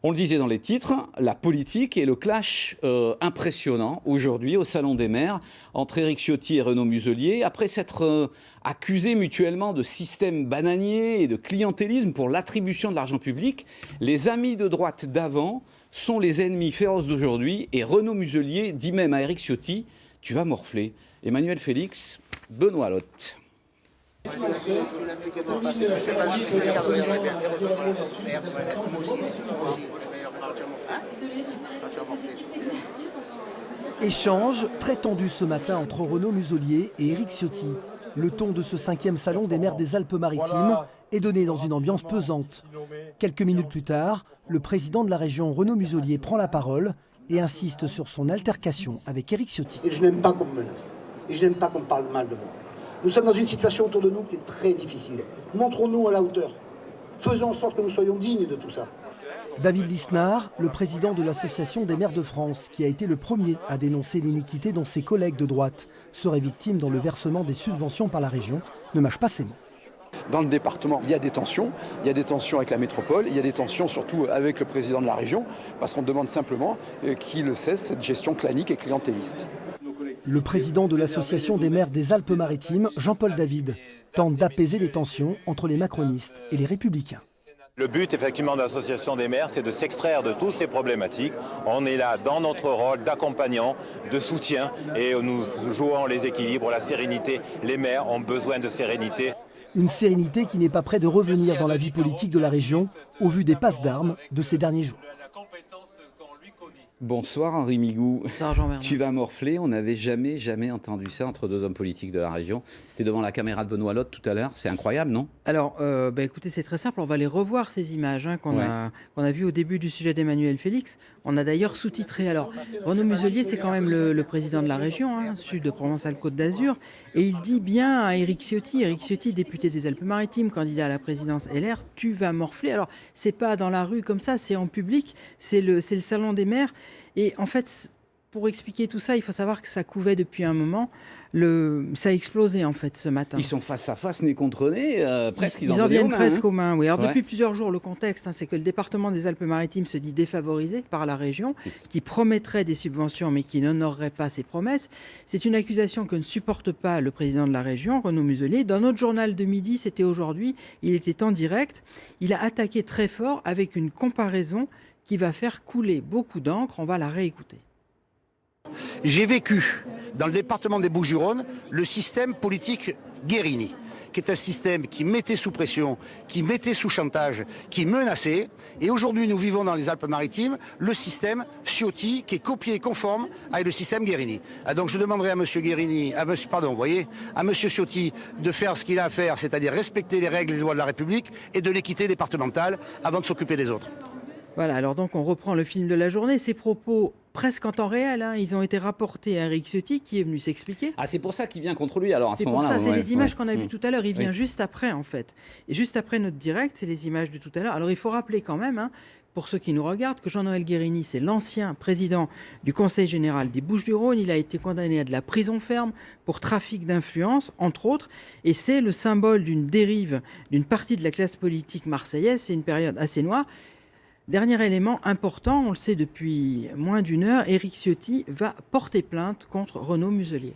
On le disait dans les titres, la politique et le clash impressionnant aujourd'hui au Salon des maires entre Éric Ciotti et Renaud Muselier. Après s'être accusés mutuellement de système bananier et de clientélisme pour l'attribution de l'argent public, les amis de droite d'avant sont les ennemis féroces d'aujourd'hui. Et Renaud Muselier dit même à Éric Ciotti « Tu vas morfler ». Emmanuel Félix, Benoît Lotte. Échange très tendu ce matin entre Renaud Muselier et Éric Ciotti. Le ton de ce 5e salon des maires des Alpes-Maritimes est donné dans une ambiance pesante. Quelques minutes plus tard, le président de la région, Renaud Muselier, prend la parole et insiste sur son altercation avec Éric Ciotti. Et je n'aime pas qu'on me menace. Et je n'aime pas qu'on parle mal de moi. Nous sommes dans une situation autour de nous qui est très difficile. Montrons-nous à la hauteur. Faisons en sorte que nous soyons dignes de tout ça. David Lisnard, le président de l'Association des maires de France, qui a été le premier à dénoncer l'iniquité dont ses collègues de droite seraient victimes dans le versement des subventions par la région, ne mâche pas ses mots. Dans le département, il y a des tensions. Il y a des tensions avec la métropole, il y a des tensions surtout avec le président de la région, parce qu'on demande simplement qu'il cesse cette gestion clanique et clientéliste. Le président de l'Association des maires des Alpes-Maritimes, Jean-Paul David, tente d'apaiser les tensions entre les macronistes et les républicains. Le but, effectivement, de l'association des maires, c'est de s'extraire de toutes ces problématiques. On est là dans notre rôle d'accompagnant, de soutien, et nous jouons les équilibres, la sérénité. Les maires ont besoin de sérénité. Une sérénité qui n'est pas près de revenir dans la vie politique de la région, au vu des passes d'armes de ces derniers jours. Bonsoir Henri Migou. Bonsoir Jean-Bernard. Tu vas morfler, on n'avait jamais entendu ça entre deux hommes politiques de la région. C'était devant la caméra de Benoît Lotte tout à l'heure, c'est incroyable, non? Alors, écoutez, c'est très simple, on va les revoir ces images qu'on a vues au début du sujet d'Emmanuel Félix. On a d'ailleurs sous-titré. Alors, Renaud Muselier, c'est quand même le président de la région, sud de Provence-Alpes-Côte d'Azur, et il dit bien à Éric Ciotti, député des Alpes-Maritimes, candidat à la présidence LR, tu vas morfler. Alors, c'est pas dans la rue comme ça, c'est en public, c'est le salon des maires. Et en fait, pour expliquer tout ça, il faut savoir que ça couvait depuis un moment. Ça a explosé en fait ce matin. Ils sont face à face, nez contre nez, presque. Ils en viennent presque aux mains. Oui. Alors depuis plusieurs jours, le contexte, c'est que le département des Alpes-Maritimes se dit défavorisé par la région, qui promettrait des subventions mais qui n'honorerait pas ses promesses. C'est une accusation que ne supporte pas le président de la région, Renaud Muselier. Dans notre journal de midi, c'était aujourd'hui, il était en direct. Il a attaqué très fort avec une comparaison qui va faire couler beaucoup d'encre. On va la réécouter. J'ai vécu dans le département des Bouches-du-Rhône le système politique Guérini, qui est un système qui mettait sous pression, qui mettait sous chantage, qui menaçait. Et aujourd'hui, nous vivons dans les Alpes-Maritimes le système Ciotti, qui est copié et conforme avec le système Guérini. Donc je demanderai à M. Guérini, à M. Ciotti de faire ce qu'il a à faire, c'est-à-dire respecter les règles et les lois de la République et de l'équité départementale avant de s'occuper des autres. Voilà, alors donc on reprend le film de la journée. Ces propos presque en temps réel, ils ont été rapportés à Éric Ciotti qui est venu s'expliquer. Ah, c'est pour ça qu'il vient contre lui alors à ce moment-là. C'est pour ça, c'est les images qu'on a vues tout à l'heure. Il vient juste après en fait. Et juste après notre direct, c'est les images de tout à l'heure. Alors il faut rappeler quand même, pour ceux qui nous regardent, que Jean-Noël Guérini, c'est l'ancien président du Conseil général des Bouches-du-Rhône. Il a été condamné à de la prison ferme pour trafic d'influence, entre autres. Et c'est le symbole d'une dérive d'une partie de la classe politique marseillaise. C'est une période assez noire. Dernier élément important, on le sait depuis moins d'une heure, Éric Ciotti va porter plainte contre Renaud Muselier.